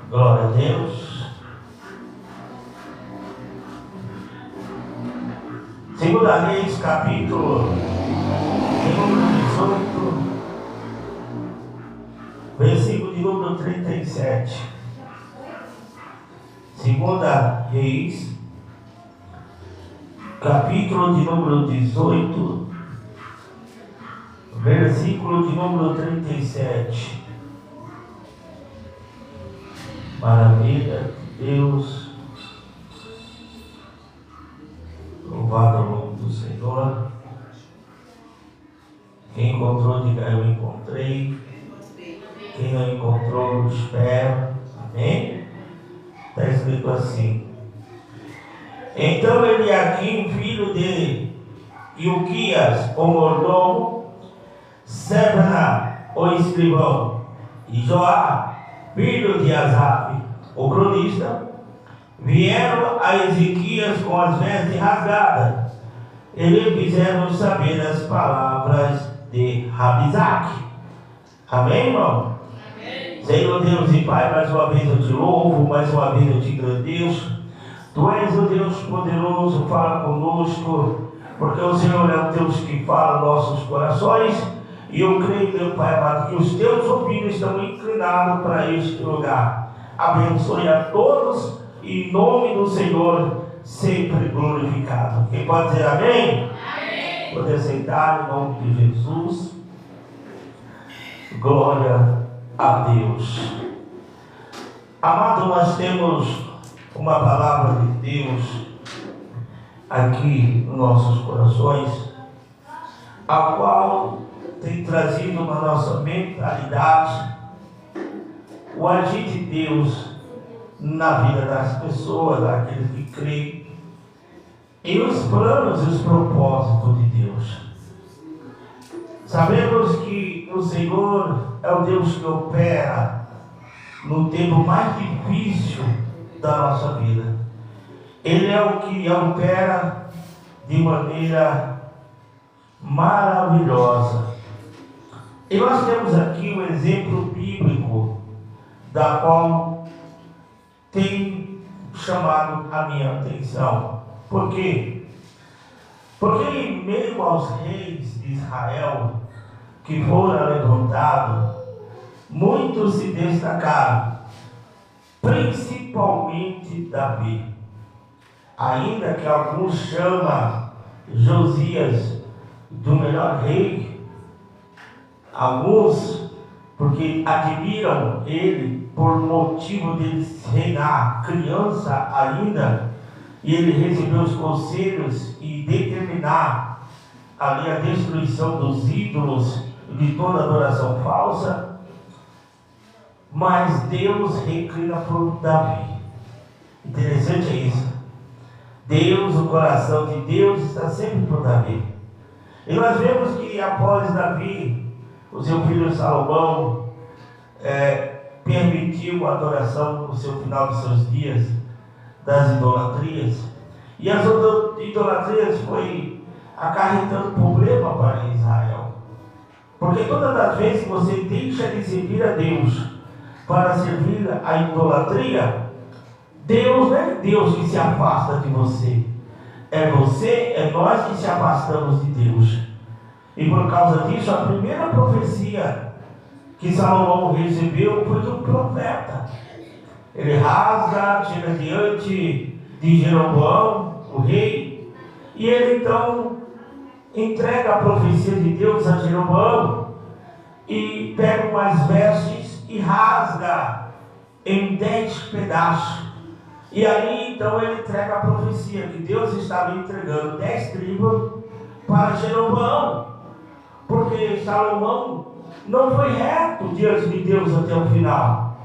Glória a Deus. Segunda Reis, capítulo de número 18, versículo de número 37. Segunda Reis, capítulo de número 18, versículo de número 37. Maravilha, Deus. Louvado o nome do Senhor. Quem encontrou, diga eu encontrei. Quem não encontrou, espera. Amém? Está escrito assim: então Eliaquim, filho de Ilquias, o mordomo, Sebna, o escrivão, e Joá, filho de Asaf, o cronista, vieram a Ezequias com as vestes rasgadas e lhe fizeram saber as palavras de Rabizaque. Amém, irmão? Amém. Senhor Deus e Pai, mais uma vez eu te louvo, mais uma vez eu te agradeço. Tu és o Deus poderoso, fala conosco, porque o Senhor é o Deus que fala nossos corações. E eu creio, meu Pai amado, que os teus ouvidos estão inclinados para este lugar. Abençoe a todos, e em nome do Senhor, sempre glorificado. Quem pode dizer amém? Amém. Poder sentar em nome de Jesus. Glória a Deus. Amado, nós temos uma palavra de Deus aqui nos nossos corações, a qual tem trazido na nossa mentalidade o agir de Deus na vida das pessoas, daqueles que creem, e os planos e os propósitos de Deus. Sabemos que o Senhor é o Deus que opera no tempo mais difícil da nossa vida. Ele é o que opera de maneira maravilhosa. E nós temos aqui um exemplo bíblico da qual tem chamado a minha atenção. Por quê? Porque em meio aos reis de Israel que foram levantados, muitos se destacaram, principalmente Davi. Ainda que alguns chamam Josias do melhor rei, alguns porque admiram ele por motivo de reinar criança ainda, e ele recebeu os conselhos e determinar ali a destruição dos ídolos e de toda adoração falsa. Mas Deus reclina por Davi. Interessante é isso. Deus, o coração de Deus está sempre por Davi. E nós vemos que após Davi, o seu filho Salomão permitiu a adoração no seu final de seus dias das idolatrias. E as idolatrias foi acarretando problema para Israel. Porque todas as vezes que você deixa de servir a Deus para servir a idolatria, Deus não é Deus que se afasta de você. É nós que se afastamos de Deus. E por causa disso, a primeira profecia que Salomão recebeu foi de um profeta. Ele rasga, chega diante de Jeroboão, o rei, e ele então entrega a profecia de Deus a Jeroboão e pega umas vestes e rasga em 10 pedaços. E aí então ele entrega a profecia que Deus estava entregando 10 tribos para Jeroboão, porque Salomão não foi reto diante de Deus até o final.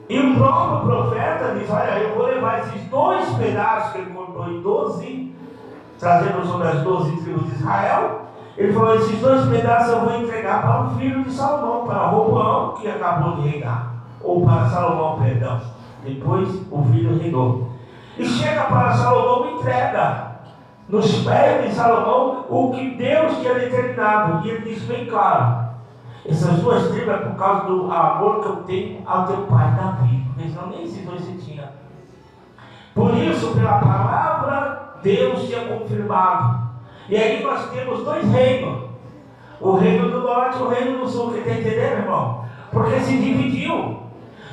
E o próprio profeta diz: olha, eu vou levar esses 2 pedaços que ele cortou em 12, trazendo sobre as 12 tribos de Israel. Ele falou: esses 2 pedaços eu vou entregar para o filho de Salomão, para Roboão, que acabou de reinar, ou para Salomão, perdão. Depois o filho reinou. E chega para Salomão e entrega nos pés de Salomão o que Deus tinha determinado. E ele diz bem claro: Essas duas tribos é por causa do amor que eu tenho ao teu pai Davi, porque senão nem esses dois se tinha. Por isso, pela palavra, Deus tinha confirmado. E aí nós temos dois reinos, o reino do norte e o reino do sul. Que está entendendo, irmão? Porque se dividiu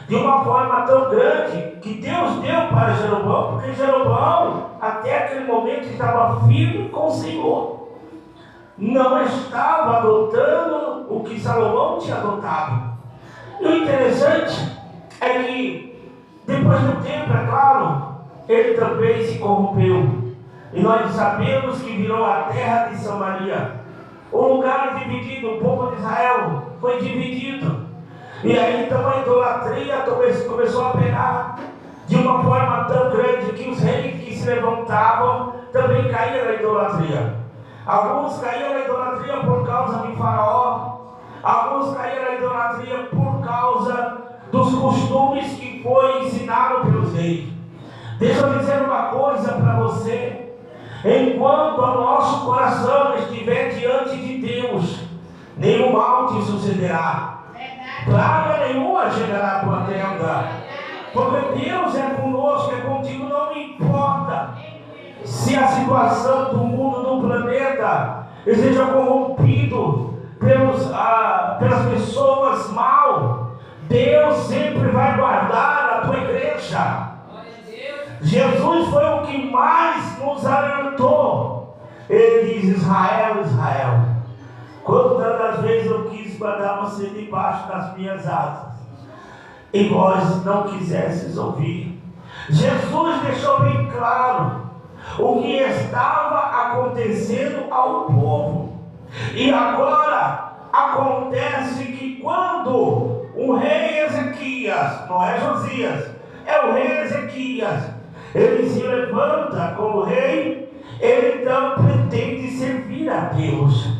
de uma forma tão grande que Deus deu para Jeroboão, porque Jeroboão até aquele momento estava firme com o Senhor, não estava adotando o que Salomão tinha adotado. E o interessante é que depois do tempo, é claro, ele também se corrompeu, e nós sabemos que virou a terra de Samaria, o lugar dividido. O povo de Israel foi dividido. E aí então a idolatria começou a pegar de uma forma tão grande que os reis que se levantavam também caíam na idolatria. Alguns caíam na idolatria por causa de Faraó, alguns caíam na idolatria por causa dos costumes que foi ensinado pelos reis. Deixa eu dizer uma coisa para você: enquanto o nosso coração estiver diante de Deus, nenhum mal te sucederá. Praga nenhuma chegará à tua tenda, porque Deus é conosco, é contigo. Não importa se a situação do mundo, do planeta, esteja corrompido pelas pessoas mal, Deus sempre vai guardar a tua igreja. Jesus foi o que mais nos alertou. Ele diz: Israel, Israel, quantas das vezes eu quis guardar você debaixo das minhas asas, e vós não quisesses ouvir. Jesus deixou bem claro o que estava acontecendo ao povo. E agora acontece que quando o rei Ezequias, não é Josias, é o rei Ezequias, ele se levanta como rei, ele então pretende servir a Deus.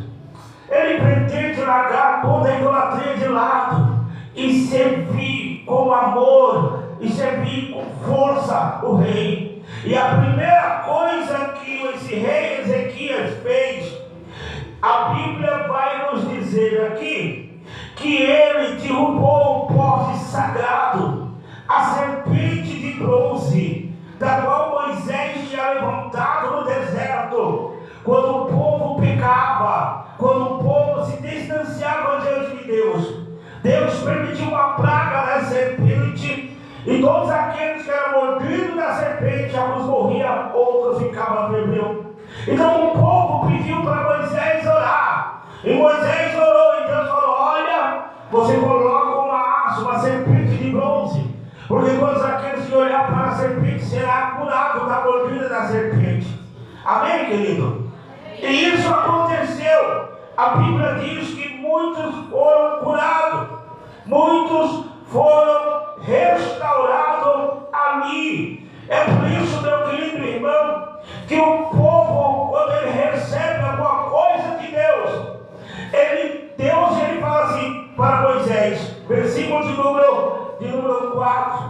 Ele pretende largar toda a idolatria de lado e servir com amor, e servir com força o rei. E a primeira coisa que esse rei Ezequias fez, a Bíblia vai nos dizer aqui, que ele derrubou o poste sagrado, a serpente de bronze, da qual Moisés tinha levantado no deserto, quando o povo pecava, quando o povo se distanciava diante de Deus. Deus permitiu uma praga da serpente, e todos aqueles que eram mordidos da serpente, alguns morriam, outros ficavam febrios. Então o povo pediu para Moisés orar, e Moisés orou, e Deus falou: olha, você coloca uma haste, uma serpente de bronze, porque todos aqueles que olhar para a serpente será curado da mordida da serpente. Amém, querido? E isso aconteceu. A Bíblia diz que muitos foram curados, muitos foram restaurados ali. É por isso, meu querido irmão, que o povo, quando ele recebe alguma coisa de Deus, ele fala assim para Moisés, versículo de número 4,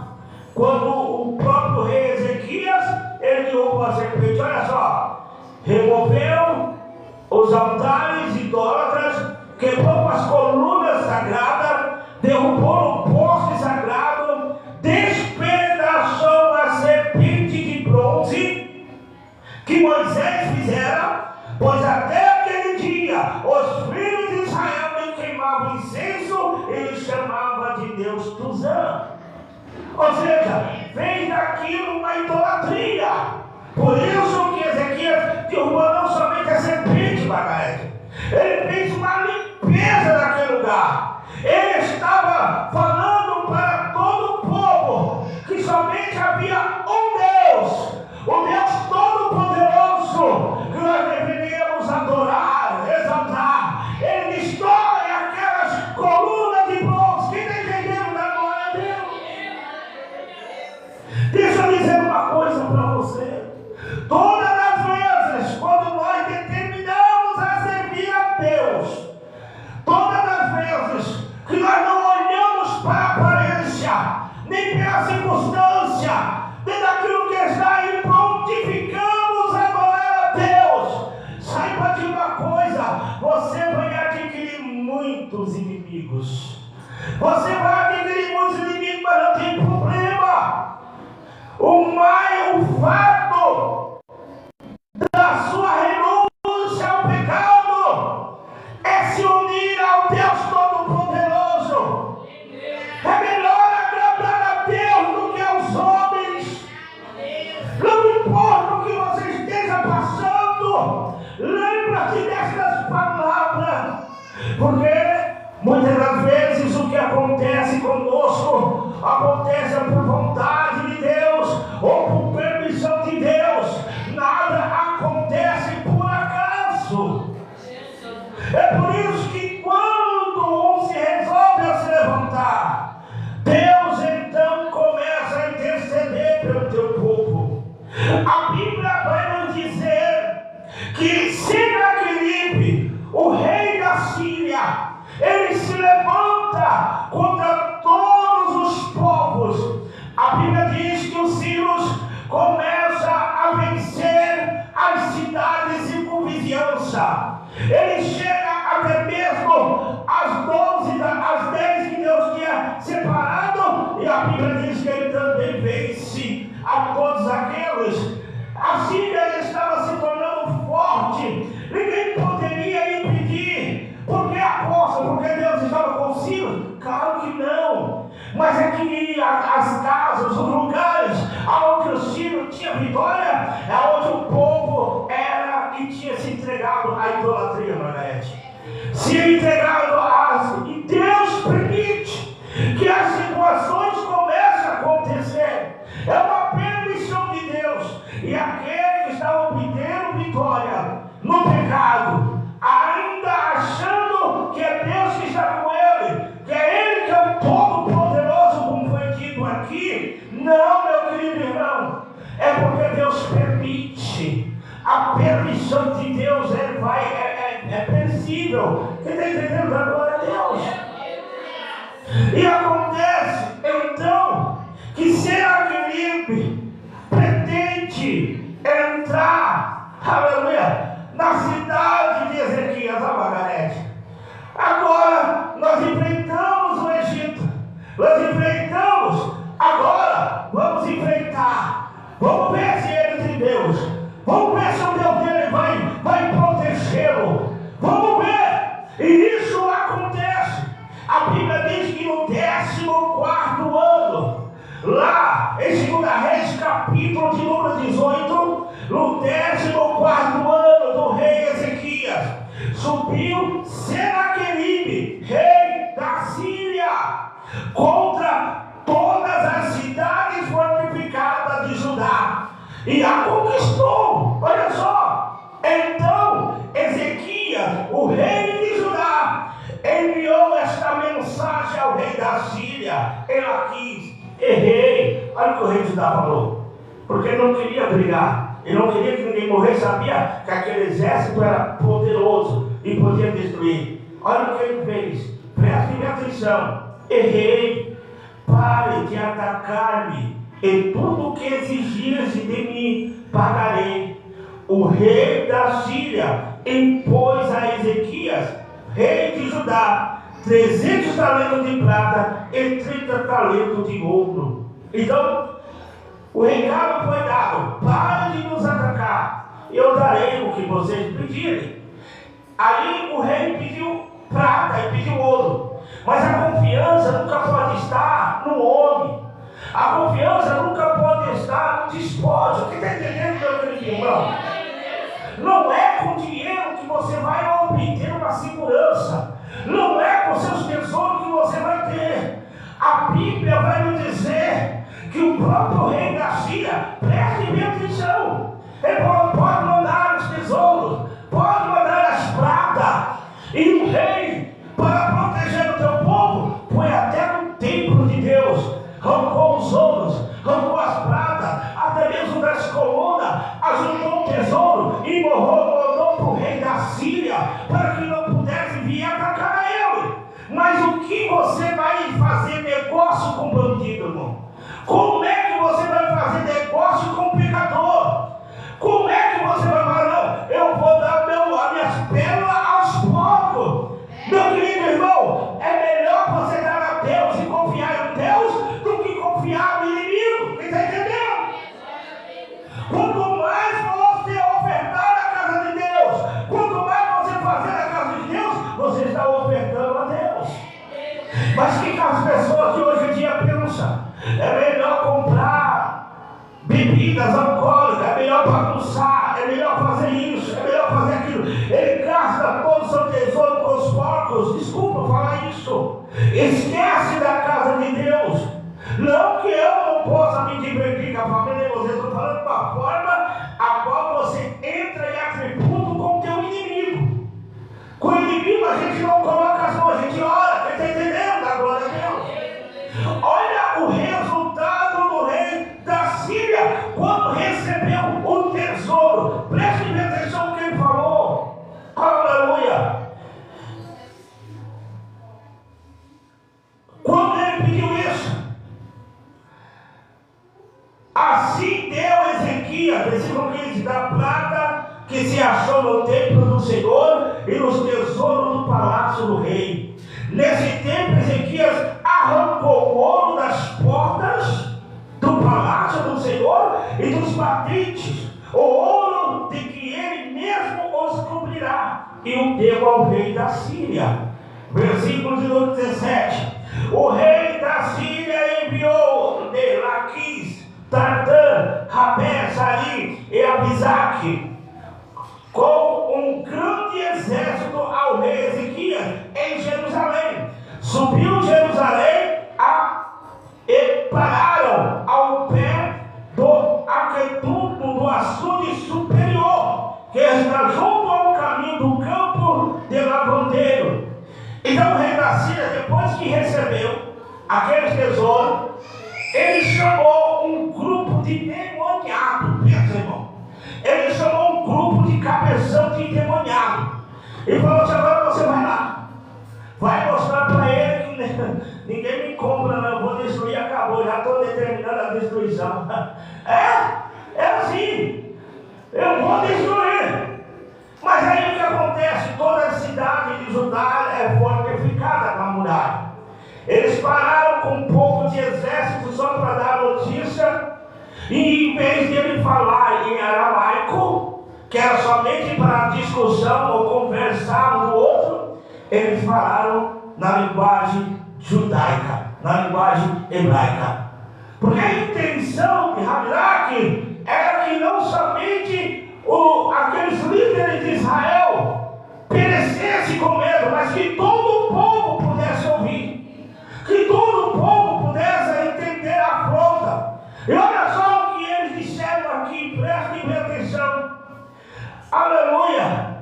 quando o próprio rei Ezequias, ele derrubou a serpente, olha só, removeu os altares idólatras, quebrou as colunas sagradas, derrubou o poste sagrado, despedaçou a serpente de bronze que Moisés fizera, pois até aquele dia os filhos de Israel nem queimavam incenso, ele chamava de Deus Tuzã. Ou seja, fez daquilo uma idolatria. Por isso que Ezequias derrubou não somente a serpente, Bagaete, ele fez uma limpeza naquele lugar. Ele estava falando para todo o povo que somente havia um Deus, o Deus Todo-Poderoso, que nós deveríamos adorar, exaltar. Ele destrói aquelas colunas de bronze. Quem está entendendo da glória a Deus? Deixa eu dizer uma coisa para você. Todas as vezes, quando nós determinamos a servir a Deus, todas as vezes que nós não olhamos para a aparência, nem pela circunstância, nem daquilo que está aí, prontificamos a adorar a Deus, saiba de uma coisa: você vai adquirir muitos inimigos. inimigos. Você vai ter muitos inimigos, mas não tem problema. O fato da sua renúncia ao pecado é se unir ao Deus Todo-Poderoso. É melhor agradar a Deus do que aos homens. Não importa o que você esteja passando, lembra-te destas palavras, porque muitas das vezes o que acontece conosco acontece por vontade de Deus ou por permissão de Deus. Nada acontece por acaso. É por isso que quando um se resolve a se levantar, Deus então começa a interceder pelo teu povo. A Bíblia vai nos dizer que Senaqueribe, o rei da Síria, ele se levanta contra todos os povos. A Bíblia diz que os sírios começam a vencer as cidades de circunvizinhança. Ele chega até mesmo às 10 que Deus tinha separado, e a Bíblia diz que ele também vence a todos aqueles. A Síria estava se tornando forte, ninguém poderia impedir. Por que a força? Porque Deus estava com os sírios? Claro que não. Mas é que as casas, os lugares onde os sírios tinham vitória, é onde o povo era e tinha se entregado à idolatria, Margarete. Se entregado e Deus permite que as situações comecem a acontecer. É uma permissão de Deus. E aquele que está obtendo vitória no pecado, ainda achando que é Deus que está com ele, que é ele que é o Todo-Poderoso, como foi dito aqui, não, meu querido irmão, é porque Deus permite. A permissão de Deus é perecível. Quem está entendendo agora é Deus. E acontece então que Senaqueribe pretende entrar, aleluia, na cidade de Ezequias, a Margarete. Agora nós enfrentamos o Egito, nós enfrentamos, agora vamos enfrentar, vamos ver se ele tem Deus, vamos ver se o Deus dele vai protegê-lo, vamos ver. E isso acontece. A Bíblia diz que no 14º ano, lá em 2 Reis, capítulo de número 18, no 14º ano do rei Ezequias, subiu Senaqueribe, rei da Síria, contra todas as cidades fortificadas de Judá, e a conquistou. Olha só. Então Ezequias, o rei de Judá, enviou esta mensagem ao rei da Síria: Elaquis, errei. Olha o que o rei de Judá falou, porque ele não queria brigar, ele não queria que ninguém morresse, sabia que aquele exército era poderoso e podia destruir. Olha o que ele fez, prestem atenção: errei, pare de atacar-me, e tudo o que exigires de mim pagarei. O rei da Síria impôs a Ezequias, rei de Judá, 300 talentos de prata e 30 talentos de ouro. Então, o recado foi dado: pare de nos atacar, eu darei o que vocês pedirem. Aí o rei pediu prata e pediu ouro, mas a confiança nunca pode estar no homem, a confiança nunca pode estar no despósito. O que está entendendo, meu querido irmão? Não é com dinheiro que você vai obter uma segurança, não é com seus tesouros que você vai ter. A Bíblia vai nos dizer que o próprio rei da Síria, preste bem atenção, ele pode mandar os tesouros, pode mandar as pratas, e o rei, para proteger o teu povo, foi até no templo de Deus, arrancou os ouros, arrancou as pratas, até mesmo das colunas, ajuntou o tesouro e mandou para o rei da Síria, para que não pudesse vir atacar ele. Mas o que você vai fazer negócio com bandido, irmão? Como é que você vai fazer negócio com pecador? Como é que você vai falar: não, eu vou dar as minhas pérolas aos porcos? Meu querido irmão, é melhor de Deus. Não que eu não possa me divertir com a família de vocês, estou falando de uma forma a qual você entra em atributo com o teu inimigo. Com o inimigo a gente não coloca as mãos, a gente ora. Você está entendendo? Da glória a Deus. Olha o resultado do rei da Síria quando recebeu o tesouro. Preste atenção no que ele falou. Aleluia. Quando ele pediu isso, assim deu Ezequias, versículo 15, da prata que se achou no templo do Senhor e nos tesouros do palácio do rei. Nesse tempo Ezequias arrancou o ouro das portas do palácio do Senhor e dos batentes, o ouro de que ele mesmo os cobrirá, e o deu ao rei da Síria. Versículo de número 17. O rei da Síria enviou de Laquis, Tartã, Rabé, Sari e Abisaque com um grande exército ao rei Ezequias em Jerusalém. Subiu Jerusalém e pararam ao pé do aqueduto do açude superior, que está junto ao caminho do campo de lavandeiro. Então o rei da Síria, depois que recebeu aquele tesouro, ele chamou um grupo de demoniados. Pensa, irmão. Ele chamou um grupo de cabeção de endemoniado e falou assim: agora você vai lá, vai mostrar para ele que ninguém me compra, não, eu vou destruir, acabou, já estou determinando a destruição. É assim, eu vou destruir. Mas aí o que acontece? Toda a cidade de Judá é fortificada com a muralha. Eles pararam com um pouco de exército só para dar notícia, e em vez de ele falar em aramaico, que era somente para discussão ou conversar um do outro, eles falaram na linguagem judaica, na linguagem hebraica. Porque a intenção de Rabilaque era que não somente aqueles líderes de Israel perecessem com medo, mas que todo o povo pudesse ouvir, que todo o povo pudesse entender a afronta. E olha só o que eles disseram aqui, prestem atenção. Aleluia!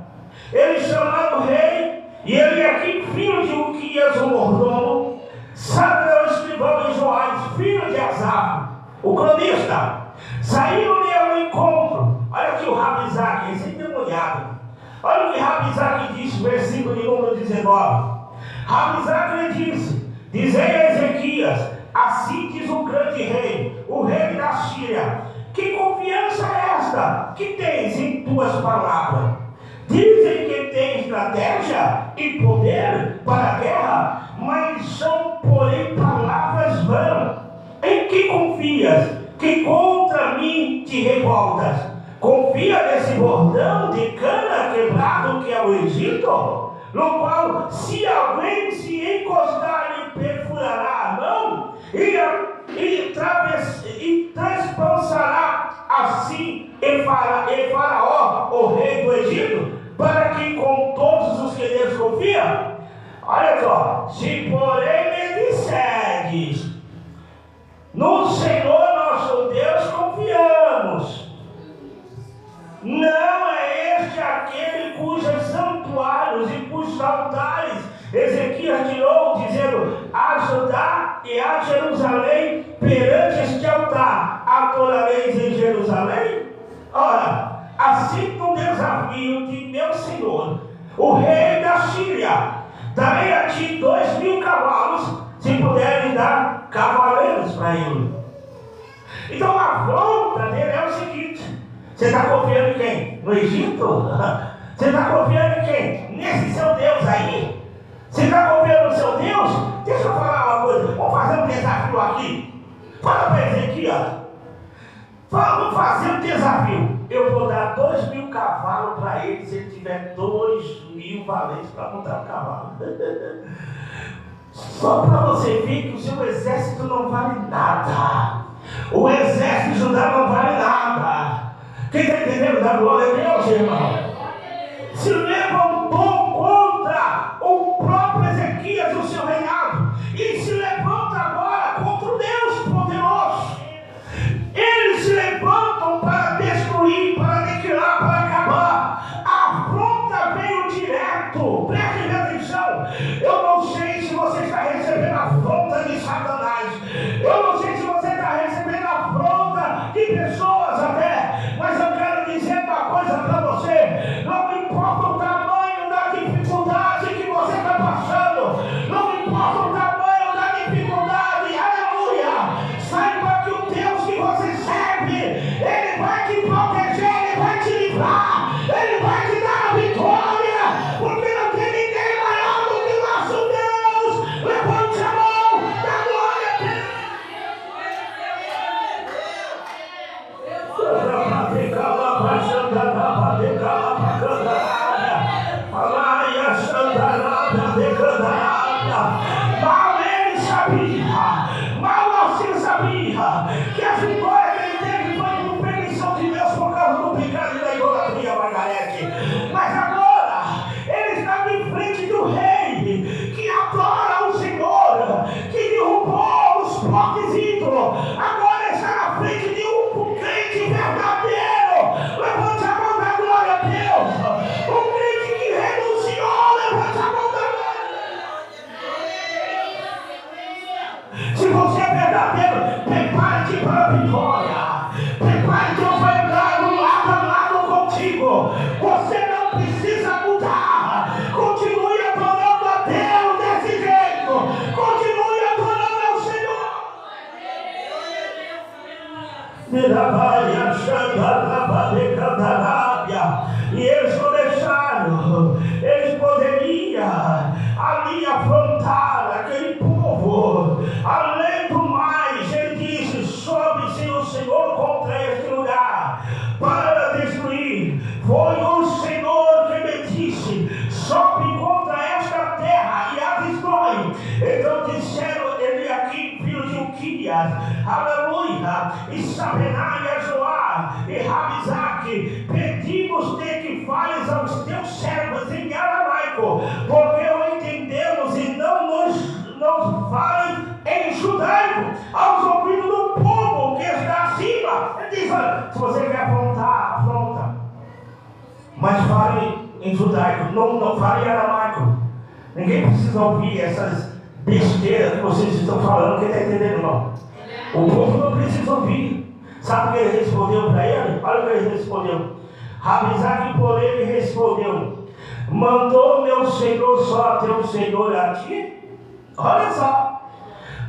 Eles chamaram o rei, e ele aqui, filho de Uquias, o mordomo, Samuel, escrivão, e Joás, filho de Asaf, o cronista, saíram-lhe ao encontro. Olha aqui o Rabizaque, esse endemoniado. Olha o que Rabizaque disse, versículo de número 19. Rabizaque lhe disse: dizei a Ezequias, assim diz o grande rei, o rei da Síria: que confiança é esta que tens em tuas palavras? Dizem que tem estratégia e poder para a guerra, mas são, porém, palavras vãs. Em que confias, que contra mim te revoltas? Confia nesse bordão de cana quebrado que é o Egito, no qual, se alguém se encostar, lhe perfurará a mão e transpassará assim e Faraó, o rei do Egito, para que com todos os que neles confiam. Olha só: se porém me disserdes, no Senhor nosso Deus confiamos, não é este aquele cujos santuários e cujos altares Ezequias tirou, dizendo: a Judá e a Jerusalém, perante este altar adorareis em Jerusalém? Ora, assim um desafio de meu senhor, o rei da Síria: darei a ti 2.000 cavalos, se puderem dar cavaleiros para ele. Então a volta dele é o seguinte: você está confiando em quem? No Egito? Você está confiando em quem? Nesse seu Deus aí? Você está confiando no seu Deus? Deixa eu falar uma coisa, vamos fazer um desafio aqui. Fala para Ezequias, vamos fazer um desafio. Eu vou dar 2.000 cavalos para ele, se ele tiver 2.000 valentes para montar o cavalo. Só para você ver que o seu exército não vale nada. O exército de Judá não vale nada. Quem está entendendo da glória de Deus, irmão? Se levantou contra o próprio Ezequias e o seu reinado, e se levanta agora aleluia, que a vitória que ele teve foi por permissão de Deus por causa do pecado e da idolatria, Margarete. Mas agora ele está em frente do rei que adora o Senhor, que derrubou os postes ídolos. Agora está na frente de um crente verdadeiro. Levante a mão da glória a Deus. Um crente que renunciou, levante a mão da glória. Se você é verdadeiro, prepare-te para a vitória. Prepare-te, Deus vai entrar lado a lado contigo. Você não precisa mudar. Continue adorando a Deus desse jeito. Continue adorando ao Senhor. E eles começaram. Eles poderiam ali afrontar aquele povo. Além do mais, ele disse: sobe-se o Senhor contra este lugar para destruir. Foi o Senhor que me disse: sobe contra esta terra e a destrói. Então disseram ele aqui, filho de Uquias, aleluia, e Sabená e Ajoá e Rabizaque, pedimos-te que fales aos teus servos em aramaico, porque o entendemos, e não nos fales em judaico, aos ouvidos do povo que está acima. Ele diz: olha, se você quer afrontar, afronta, mas fale em judaico, não fale em aramaico. Ninguém precisa ouvir essas besteiras que vocês estão falando. Quem está entendendo, não? O povo não precisa ouvir. Sabe o que ele respondeu para ele? Olha o que ele respondeu. Rabizaque, porém, ele respondeu: mandou meu Senhor só teu Senhor a ti? Olha só,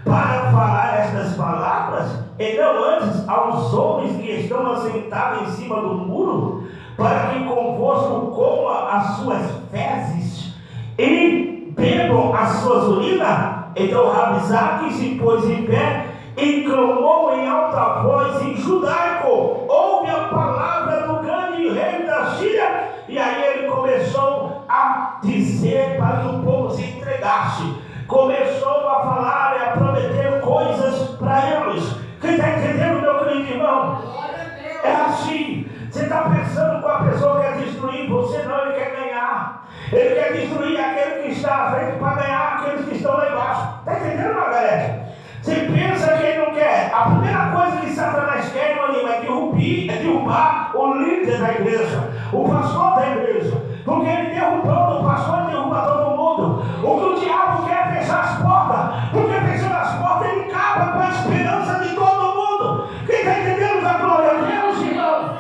para falar estas palavras, e não antes aos homens que estão assentados em cima do muro, para que convosco coma as suas fezes e bebam as suas urinas. Então Rabizaque se pôs em pé e clamou em alta voz em judaico: ouve a palavra do grande rei da Síria. E aí ele começou a dizer para que o povo se entregasse. Começou a falar e a prometer coisas para eles. Quem está entendendo, meu querido irmão? É assim. Você está pensando com a pessoa que quer destruir você? Não, ele quer ganhar. Ele quer destruir aquele que está à frente para ganhar aqueles que estão lá embaixo. Está entendendo, Margarete? Você pensa que ele não quer? A primeira coisa que Satanás quer, meu amigo, é derrubar o líder da igreja, o pastor da igreja. Porque ele derrubando o pastor, ele derruba todo mundo. O que o diabo quer é fechar as portas. Porque fechando as portas, ele acaba com a esperança de todo mundo. Quem está entendendo da glória a Deus, irmão?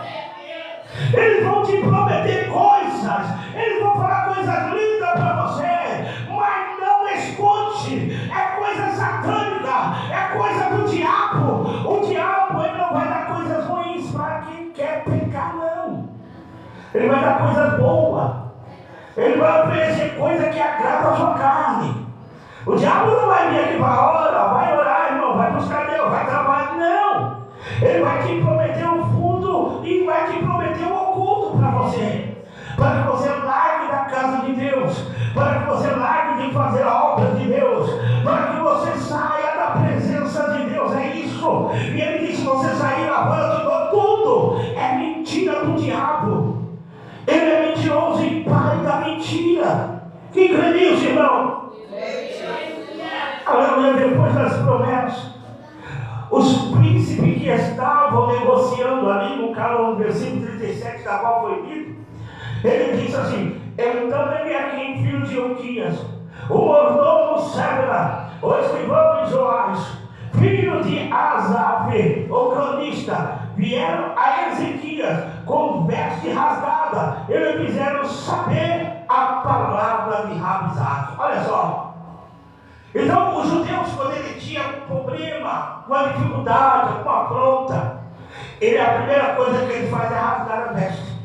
Eles vão te prometer coisas, eles vão falar coisas lindas para você, mas não escute. É coisa satânica, é coisa do diabo. O diabo, ele não vai dar coisas ruins para quem quer pecar, não. Ele vai dar coisas boas. Ele vai oferecer coisa que agrada a sua carne. O diabo não vai vir aqui para orar, vai orar, irmão, vai buscar Deus, vai trabalhar, não. Ele vai te prometer o fundo e vai te prometer o oculto para você. Para que você largue da casa de Deus. Para que você largue de fazer a obra de Deus. Para que você saia da presença de Deus. É isso. E ele disse: você sair lavando tudo. É mentira do diabo. Ele é mentiroso e pai da mentira. Quem crê nisso, irmão? Aleluia. Depois das promessas, os príncipes que estavam negociando ali no versículo 37, da qual foi dito, ele disse assim: então ele aqui, filho de Uquias, o mordomo Sebna, o escrivão de Joás, filho de Asaf, o cronista, vieram a Ezequias com veste rasgada. Eles fizeram saber a palavra de Rabizaque. Olha só. Então os judeus, quando ele tinha um problema, uma dificuldade, uma afronta, a primeira coisa que ele faz é rasgar a veste.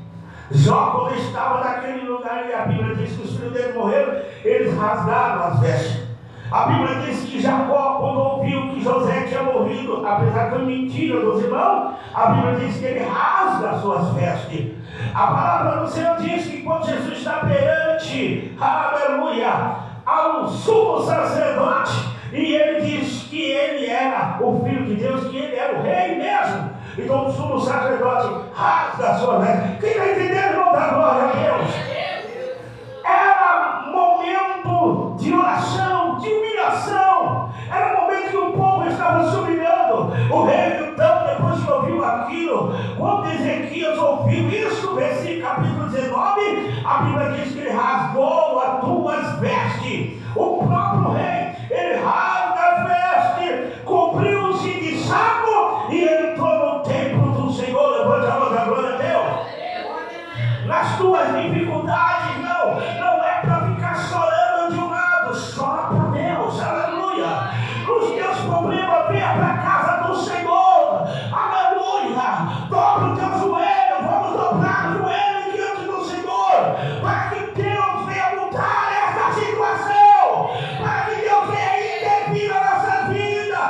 Jó, quando estava naquele lugar, e a Bíblia diz que os filhos dele morreram, eles rasgaram as vestes. A Bíblia diz que Jacó, quando ouviu que José tinha morrido, apesar que foi mentira dos irmãos, a Bíblia diz que ele rasga as suas vestes. A palavra do Senhor diz que quando Jesus está perante, aleluia, ao sumo sacerdote, e ele diz que ele era o Filho de Deus, que ele era o rei mesmo. Então o sumo sacerdote rasga a sua veste. Quem está entendendo, irmão, da glória a Deus? Era momento de oração, de humilhação. Era um momento que o povo estava se humilhando. O rei, então, depois que ouviu aquilo, quando Ezequias ouviu isso, versículo capítulo 19, a Bíblia diz que ele rasgou as duas vestes. O próprio rei, ele rasga as vestes, cobriu-se de saco e entrou no templo do Senhor. Levante a mão da glória a Deus. Nas tuas dificuldades, não é para ficar chorando de um lado, chora para Deus, aleluia. Nos teus problemas, venha para a casa do Senhor, aleluia. Dobra o teu joelho, vamos dobrar o joelho diante do Senhor, para que Deus venha mudar essa situação, para que Deus venha intervir na nossa vida.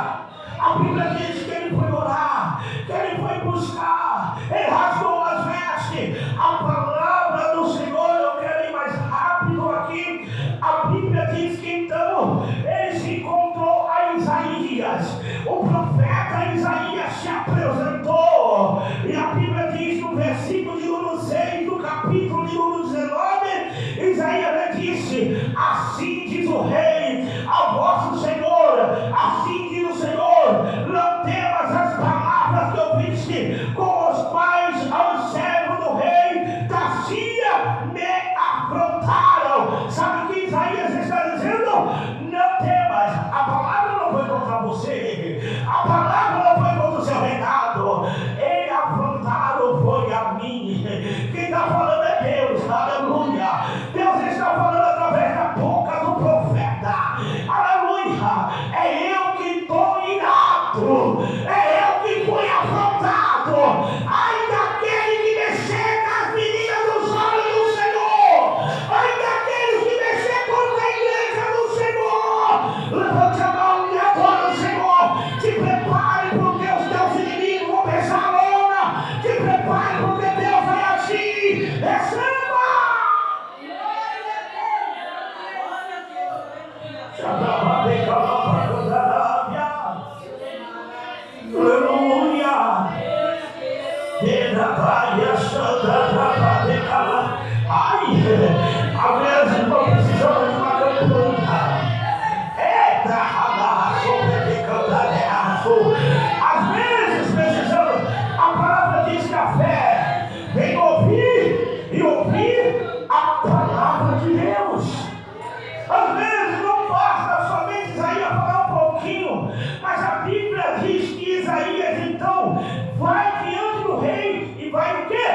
A Bíblia diz que ele foi orar, que ele foi buscar, ele rasgou as vestes. A palavra do Senhor, eu quero ir mais rápido aqui. A Bíblia diz que então ele se encontrou a Isaías. O profeta Isaías se apresentou, e a Bíblia diz no versículo de número 6 do capítulo de número 19, Isaías disse: assim diz o rei ao vosso Senhor, assim diz o Senhor, não temas as palavras que ouviste, com os quais aos servos do rei da Síria me afrontaram. Sabe o que Isaías está dizendo? Não temas, a palavra não foi contra você, a palavra não foi contra o seu reinado, ele afrontado foi a mim. Quem está falando é Deus, aleluia. Deus está falando através da boca do profeta, aleluia. É eu que estou irado, é eu que fui afrontado. Ai daquele que mexer nas meninas dos olhos do Senhor, ai daqueles que mexer contra a igreja do Senhor. Levante a mão e adora o Senhor. Te prepare, porque os teus inimigos vão pesar a lona. Te prepare, porque Deus vai agir. Receba! Aleluia! Ai, às vezes não precisamos de uma campanha. Às vezes precisamos. A palavra diz que a fé vem ouvir e ouvir a palavra de Deus. Às vezes não basta somente Isaías falar um pouquinho, mas a Bíblia diz que Isaías então vai diante do rei e vai o quê?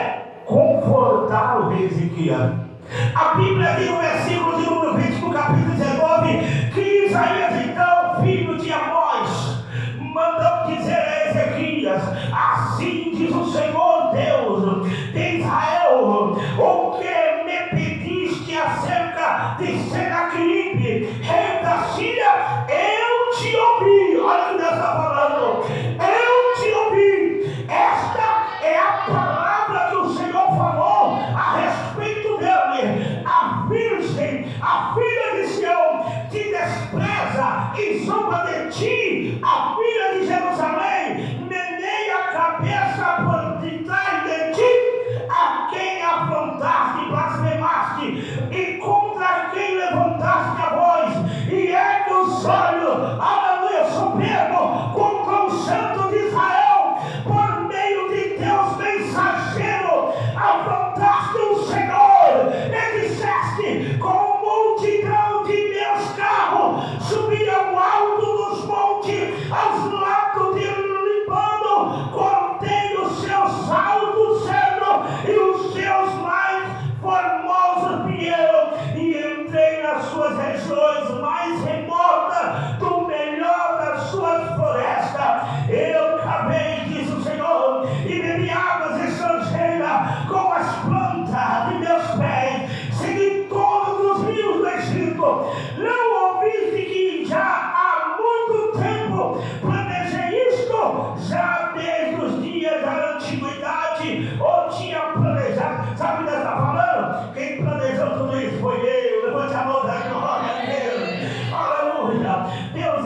Confortar o rei Ezequias. A Bíblia diz no versículo de número 20 do capítulo 19 que Isaías então, filho de Amós, mandou dizer a Ezequias: assim diz o Senhor Deus de Israel, o que me pediste acerca de Senaqueribe, rei da Síria, eu te ouvi. Olha o que Deus está falando, eu te ouvi. Esta é a palavra que o Senhor falou a respeito dele. A virgem, a filha de Sião, te despreza e zomba de ti. A filha de Jerusalém meneia a cabeça por detrás de ti. A quem afrontaste e blasfemaste, e contra quem levantaste a voz e ergue os olhos, aleluia, soberbo, contra o santo de Israel, por meio de teus mensageiros, afrontaste o Senhor e disseste: com multidão de meus carros subi ao alto dos montes, aos lados de Líbano, cortei os seus altos cedros e os seus mais formosos pinheiros, e entrei nas suas regiões mais remotas, do melhor das suas florestas. Eu cavei, diz o Senhor, e bebi águas estrangeiras com as plantas de meus pés, segui todos os rios do Egito. Não ouviste que já há muito tempo planejei isto, já desde os dias da antiguidade, ou tinha planejado? Sabe o que Deus está falando? Quem planejou tudo isso foi eu. Levante a mão da glória a Deus. Aleluia. Deus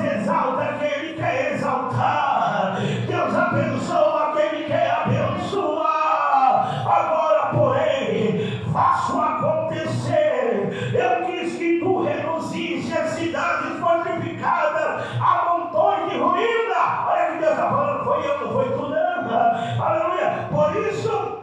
abençoar. Deus abençoa quem Ele quer abençoar. Agora, porém, faço acontecer. Eu quis que tu reduzisse as cidades fortificadas a montões de ruína. Olha que Deus está falando, foi eu, não foi tu não. Aleluia. Por isso,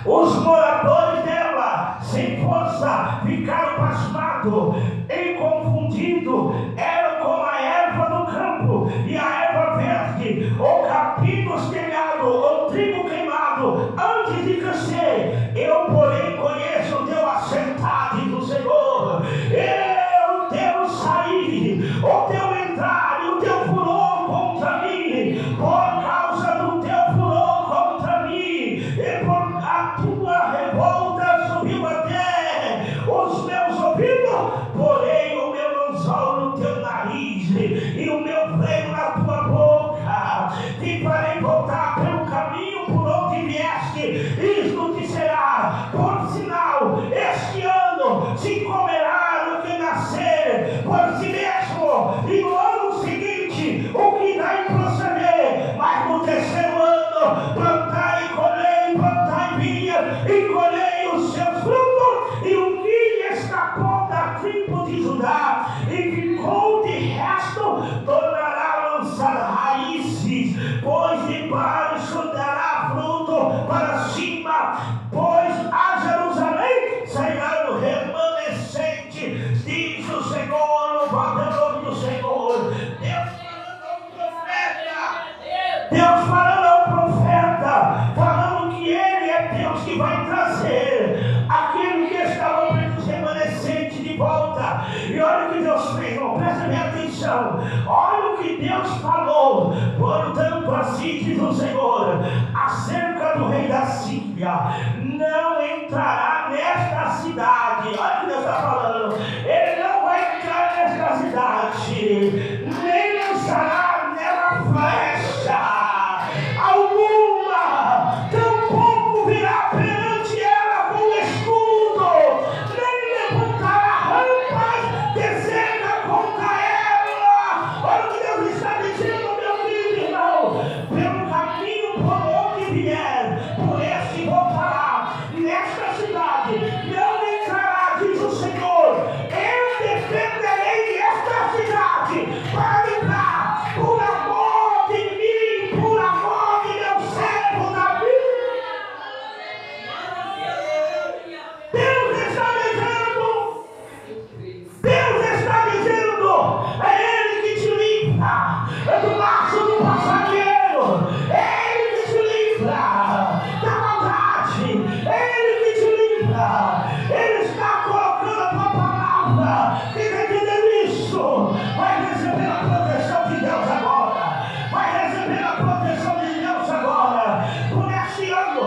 os moradores dela, sem força, ficaram pasmados e confundidos. Eram como a erva do campo e a erva verde, ou capim telhado, ou trigo queimado, antes de crescer. Eu, porém, conheço o teu assentar, diz o Senhor. Eu, teu sair, o teu entrar e o teu furor contra mim, por causa do teu furor contra mim, e por a tua revolta subiu até os meus ouvidos, porém o meu anzol no teu nariz e o meu freio na tua boca. Te farei voltar pelo caminho por onde vieste. Isto te será por sinal. Este ano se comerá no que nascer por si mesmo, e no ano seguinte o que dá em proceder. Mas no terceiro ano plantai e colhei, plantai vinha e colhei os seus frutos. E o que escapou da tribo de Judá e ficou de resto, tornará a lançar raízes, pois debaixo dará fruto para cima, pois a Jerusalém sairá no remanescente, diz o Senhor. Louvado é o nome do Senhor. Deus falando ao profeta, falando que Ele é Deus que vai trazer aquele que estava preso remanescente de volta. E olha o que Deus fez, irmão, presta bem atenção. Olha o que Deus falou. Portanto, assim diz o Senhor acerca do rei da Síria: não entrará nesta cidade. Olha o que Deus está falando. Ele não vai entrar nesta cidade, nem lançará nela flecha alguma, tampouco virá perante ela com escudo, nem levantará rampas de cerca contra ela. Olha o que Deus está dizendo, meu querido irmão. Pelo caminho por onde vier, por este voltará. Nesta cidade não entrará, diz o Senhor. Eu defenderei esta cidade para entrar, por amor de mim, por amor de meu servo Davi. Deus está dizendo, é Ele que te livra do laço do passageiro, é Ele que te livra da maldade, é Ele que te livra. Ele está colocando a tua palavra. Quem está entendendo isso vai receber a proteção de Deus agora, vai receber a proteção de Deus agora. Por este ano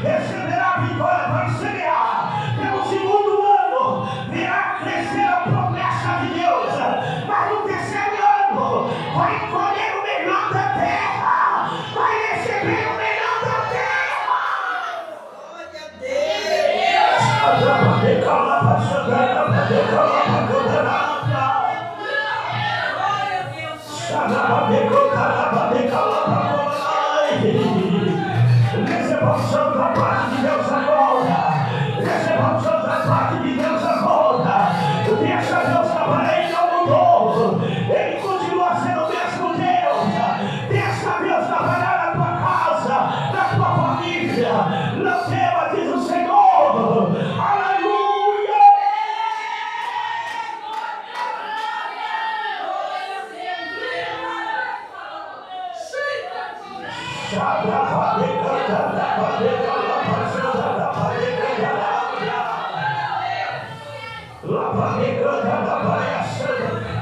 receberá a vitória para semear. Pelo segundo ano virá crescer a promessa de Deus, mas no terceiro ano vai colher o melhor da terra, vai receber o melhor da terra. Glória a Receba o santo da parte de Deus agora. Receba o santo da parte de Deus agora. Deixa Deus trabalhar, Ele não mudou. Ele continua sendo o mesmo Deus. Deixa Deus trabalhar na tua casa, na tua família. Não tema, diz o Senhor. Aleluia.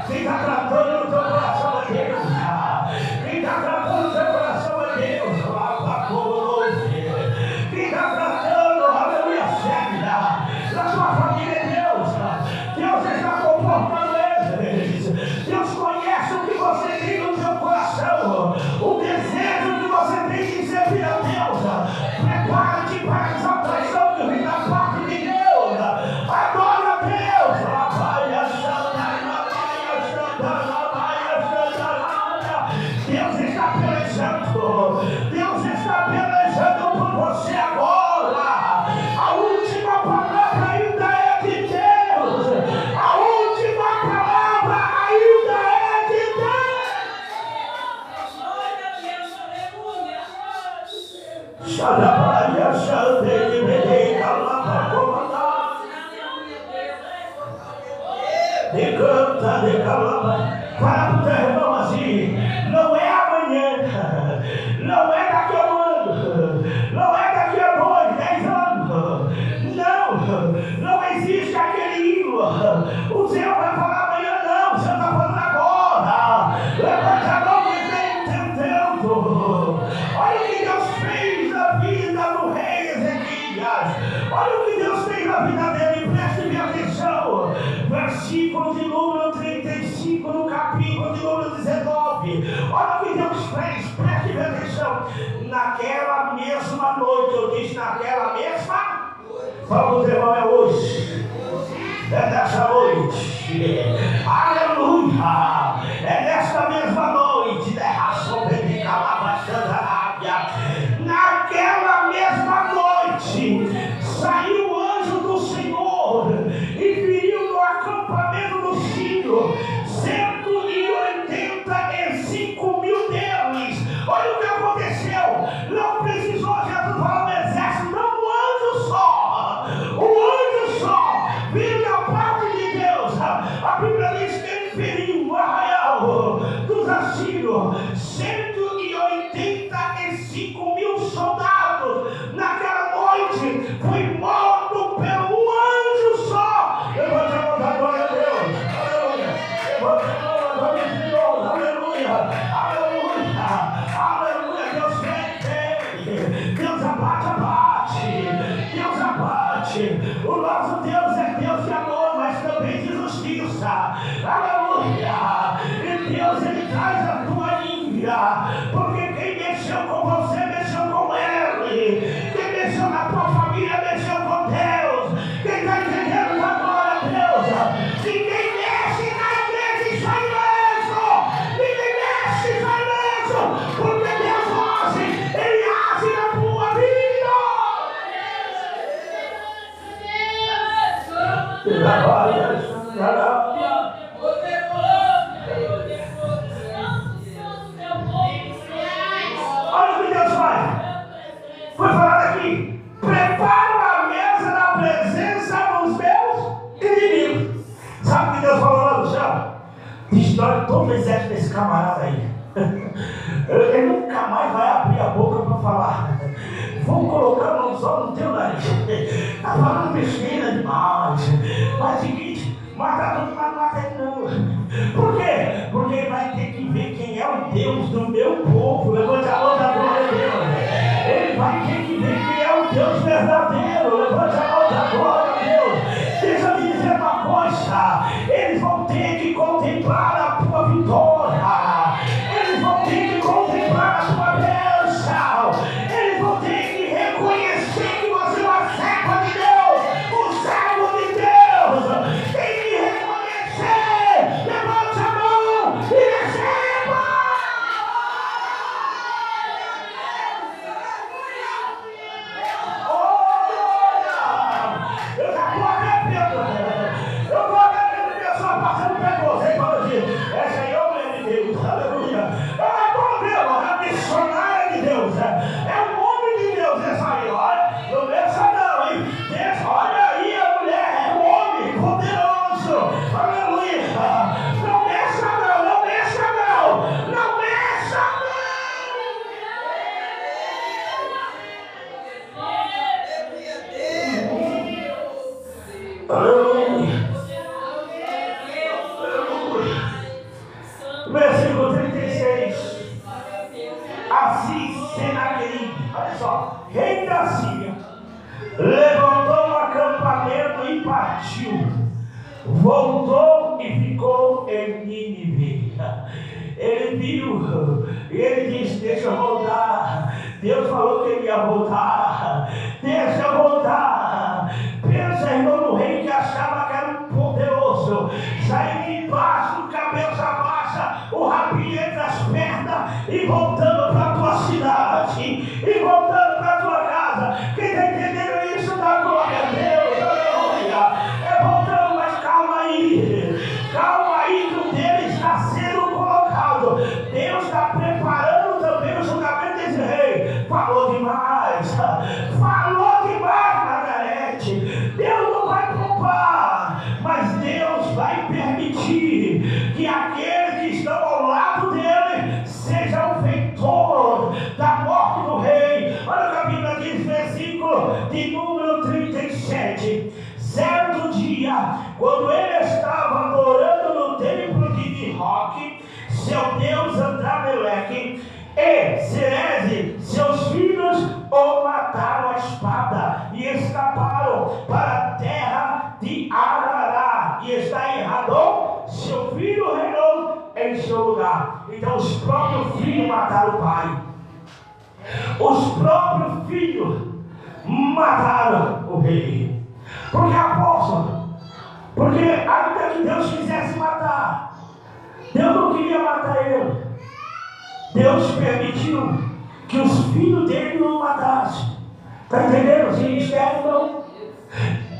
Quem está tratando no teu coração é Deus. Quem está tratando no teu coração é Deus. Quem está tratando, aleluia, na tua família é Deus. Deus está comportando eles. Deus conhece o que você tem no teu coração, o desejo que você tem de servir a Deus. Prepara está pelejando. Deus está pelejando por você agora. A última palavra ainda é de Deus. A última palavra ainda é de Deus. Xadabaia, xadei, bedei, calava, comandar. Decanta, decalava. Para o teu irmão assim, não é amanhã, não é daqui a um ano, não é daqui a 2, 10 anos, não existe aquele hino, o Senhor vai falar amanhã não, o Senhor está falando agora. Levante a mão e vem entendendo. Olha o que Deus fez na vida do rei Ezequias, olha o que Deus fez na vida dele, preste bem atenção. Versículo de número 35 no capítulo de número 19. Olha o que Deus fez, preste bem atenção. Naquela mesma noite, eu disse naquela mesma. Vamos, irmão, é hoje. É nessa noite. Aleluia. É nesta mesma noite. Naquela mesma noite saiu o anjo do Senhor e feriu no acampamento do Sírio 185 mil deles. Olha o que aconteceu. Não precisou Jesus falar no exército, não, um anjo só. Um anjo só veio da parte de Deus. A Bíblia diz que ele feriu o arraial dos assírios 185 mil soldados. Naquela noite foi morto pelo anjo só. Levante a mão da glória a Deus. Aleluia. Levante a mão da glória a Deus. Aleluia. Aleluia. Aleluia. Deus vem. Deus abate. Deus abate. O nosso Deus é Deus de amor, mas também de justiça. Aleluia. E Deus, ele traz a tua língua, porque quem mexeu com você, mexeu com ele. Quem mexeu na tua família, mexeu com Deus. Quem está entendendo agora, Deus? Ninguém mexe na igreja e sai ileso. Ninguém mexe e sai ileso, porque Deus age, ele age na tua vida. Olha o que Deus faz. Foi falado aqui: prepara a mesa na presença dos meus inimigos. Sabe o que Deus falou lá no céu? Destrói todo o exército desse camarada aí. Ele nunca mais vai abrir a boca para falar. Vou colocar o só no teu nariz. Está falando besteira demais. Mas seguinte, mata tudo, mas não mata ele não. Por quê? Porque ele vai ter que ver quem é o Deus do meu povo. Levante a mão da glória a Deus. Ele vai ter que ver quem é o Deus verdadeiro. Levante a mão da glória a Deus. Deixa eu te dizer uma coisa. Eles vão ter que contemplar a tua vitória. Eles vão ter que contemplar a tua bênção. Eles vão ter que reconhecer que você é uma serva de Deus. O servo de Deus. Tem que reconhecer. Levante a mão e receba. Eu já estou arrependendo. Eu estou arrependendo de pessoa passando perto de você e falando assim: essa aí é o homem de Deus. Aleluia. Eu estou vendo, é a missionária de Deus. É o homem de Deus. Essa aí, olha. Não mexa não, hein? Olha aí a mulher. É o homem poderoso. Aleluia. Não mexa não. Não mexa não. Não mexa não. Aleluia. Aleluia. Versículo 36. Assim Senaqueribe, olha só, rei da Síria, levantou um acampamento e partiu. Voltou e ficou em Nínive. Ele viu e ele disse: deixa eu voltar. Deus falou que ele ia voltar. Deixa eu voltar. Pensa, irmão, no rei que achava que era um poderoso. Saiu embaixo, cabeça baixa, o rabinho entre as pernas e voltou. voltando para a tua cidade, e voltando para a tua casa. Quem está entendendo isso, dá glória a Deus, aleluia. É voltando, mas calma aí, que o dele está sendo colocado. Deus está preparando também o julgamento desse rei. Falou demais, Margarete. Deus não vai poupar, mas Deus vai permitir que aqueles que estão ao lado dele sejam o feitor da morte do rei. Olha o capítulo 15, versículo de número 37. Certo dia, quando ele estava adorando no templo de Nisroque, seu deus Andrameleque, e Cereze, seus filhos, o mataram a espada e escaparam para a terra de Arará, e está em Radom, seu filho reinou em seu lugar. Então os próprios filhos mataram o pai, os próprios filhos mataram o rei. Porque apóstolo, porque ainda que Deus quisesse matar, Deus não queria matar ele. Deus permitiu que os filhos dele não matassem. Está entendendo? Os ministérios não.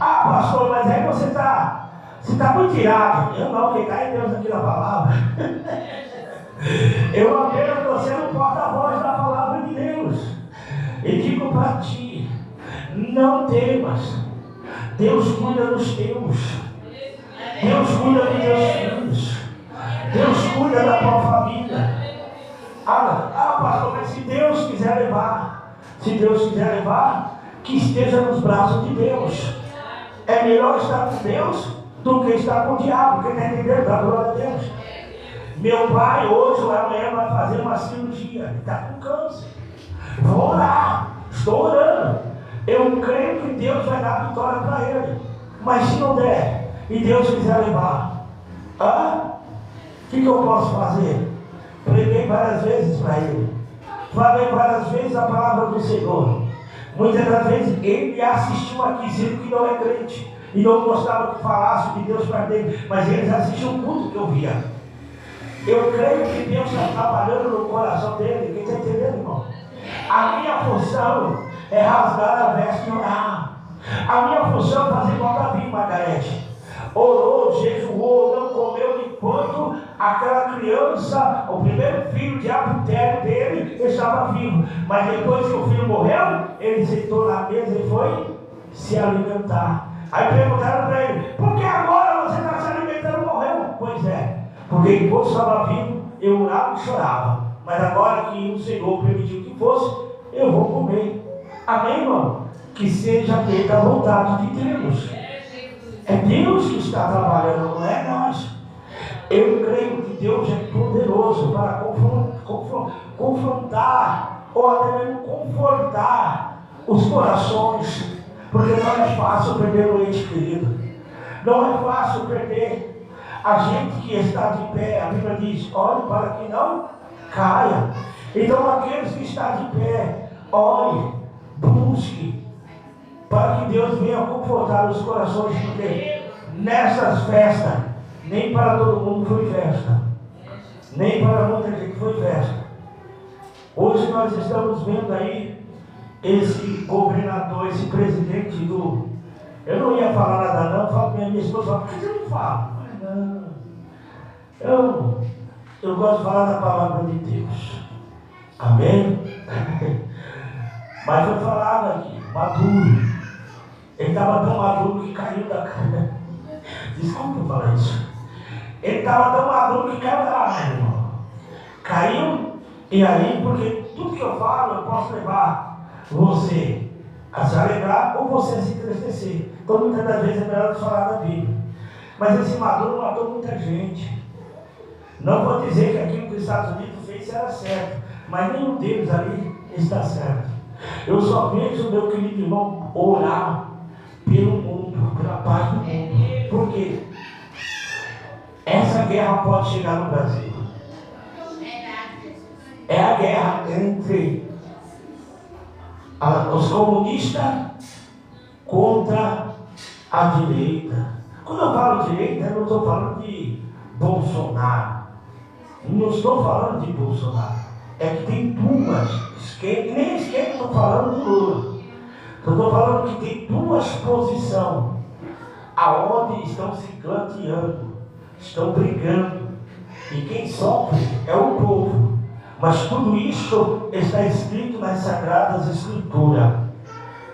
Ah, pastor, mas aí você está muito irado. Eu não, quem está em Deus aqui na palavra. Eu apenas estou sendo porta-voz da palavra de Deus. E digo para ti, não temas. Deus cuida dos teus. Deus cuida dos teus filhos. Deus cuida da tua família. Pastor, mas se Deus quiser levar, que esteja nos braços de Deus. É melhor estar com Deus do que estar com o diabo. Quem está entendendo? Dá glória a Deus. Meu pai hoje ou amanhã vai fazer uma cirurgia. Ele está com câncer. Vou orar. Estou orando. Eu creio que Deus vai dar vitória para ele. Mas se não der, e Deus quiser levar, o que eu posso fazer? Preguei várias vezes para ele. Falei várias vezes a palavra do Senhor. Muitas das vezes ele assistiu aqui, sendo que não é crente. E não gostava que falasse de Deus para ele. Mas eles assistiam o culto que eu via. Eu creio que Deus está trabalhando no coração dele. Quem está entendendo, irmão? A minha função é rasgar a veste e orar. A minha função é fazer igual Davi, Margarete. Orou, jejuou, não comeu enquanto aquela criança, o primeiro filho de adultério dele, estava vivo. Mas depois que o filho morreu, ele sentou na mesa e foi se alimentar. Aí perguntaram para ele: por que agora você está se alimentando? Morreu? Pois é, porque enquanto estava vivo, eu orava e chorava. Mas agora que o Senhor permitiu que fosse, eu vou comer. Amém, irmão? Que seja feita a vontade de Deus. É Deus que está trabalhando, não é nós. Eu creio que Deus é poderoso para confrontar ou até mesmo confortar os corações. Porque não é fácil perder o ente querido. Não é fácil perder a gente que está de pé. A Bíblia diz: olhe para que não caia. Então aqueles que estão de pé, ore, busque, para que Deus venha confortar os corações, porque nessas festas, nem para todo mundo foi festa, nem para muita gente foi festa. Hoje nós estamos vendo aí esse governador, esse presidente do... Eu não ia falar nada não, falo para minha esposa: por que você não fala? Mas não, eu gosto de falar da palavra de Deus. Amém? Mas foi falado aqui, Maduro. Ele estava tão maduro que caiu da cama. Desculpa eu falar isso. Ele estava tão maduro que caiu da árvore, irmão. Caiu, e aí, porque tudo que eu falo, eu posso levar você a se alegrar ou você a se entristecer. Então, muitas das vezes é melhor falar da Bíblia. Mas esse Maduro matou muita gente. Não vou dizer que aquilo que os Estados Unidos fez era certo, mas nenhum deles ali está certo. Eu só vejo, meu querido irmão, orar pelo mundo, pela paz do mundo. Por quê? Essa guerra pode chegar no Brasil. É a guerra entre os comunistas contra a direita. Quando eu falo direita, eu não estou falando de Bolsonaro. Não estou falando de Bolsonaro. é que tem duas, nem esquema, estou falando do ouro. Eu estou falando que tem duas posições, aonde estão se gladiando, estão brigando. E quem sofre é o povo. Mas tudo isso está escrito nas Sagradas Escrituras.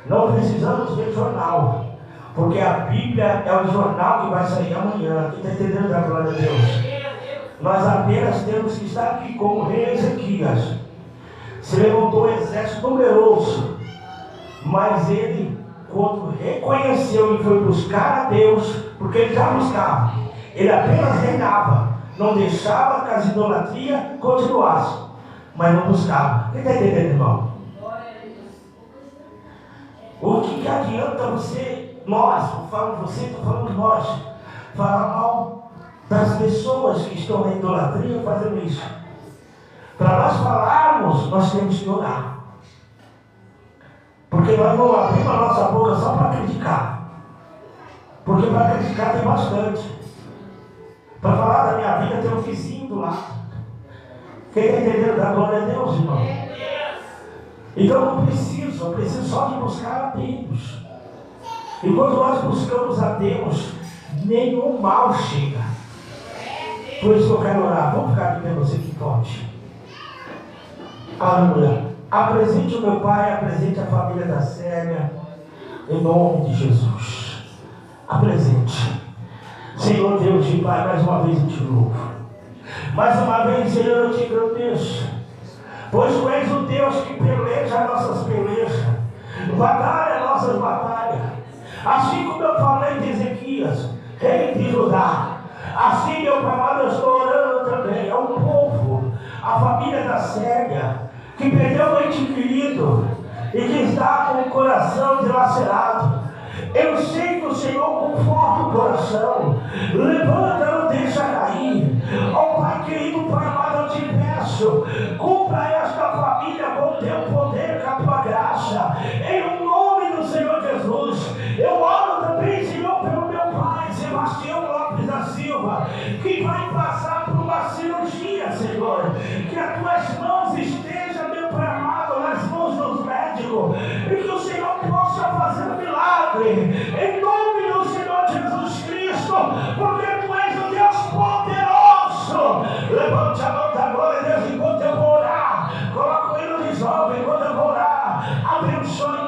Não precisamos ver jornal, porque a Bíblia é o jornal que vai sair amanhã. Quem está entendendo da glória a Deus? Nós apenas temos que estar aqui como o rei Ezequias. Se levantou um exército numeroso, mas ele, quando reconheceu e foi buscar a Deus, porque ele já buscava, ele apenas reinava, não deixava que as idolatrias continuassem, mas não buscava. Quem está entendendo, irmão? O que adianta nós, estou falando nós, falar mal das pessoas que estão na idolatria fazendo isso? Para nós falarmos, nós temos que orar. Porque nós não abrimos a nossa boca só para criticar. Porque para criticar tem bastante. Para falar da minha vida tem um vizinho do lado. Quem está entendendo da glória a Deus, irmão? Então eu preciso só de buscar a Deus. E quando nós buscamos a Deus, nenhum mal chega. Por isso que eu quero orar. Vamos ficar de pé, você que pode. Aleluia. Apresente o meu pai, apresente a família da Célia, em nome de Jesus. Apresente. Senhor Deus de Pai, mais uma vez eu te louvo. Mais uma vez, Senhor, eu te agradeço. Pois tu és o Deus que peleja nossas pelejas, batalha nossas batalhas. Assim como eu falei de Ezequias, rei de Judá, assim, meu Pai amado, eu estou orando também. É o povo, a família da Célia, que perdeu um ente querido e que está com o coração dilacerado. Eu sei que o Senhor conforta o coração. Levanta, não deixa cair. Ó Pai querido, Pai amado, eu te peço, cumpra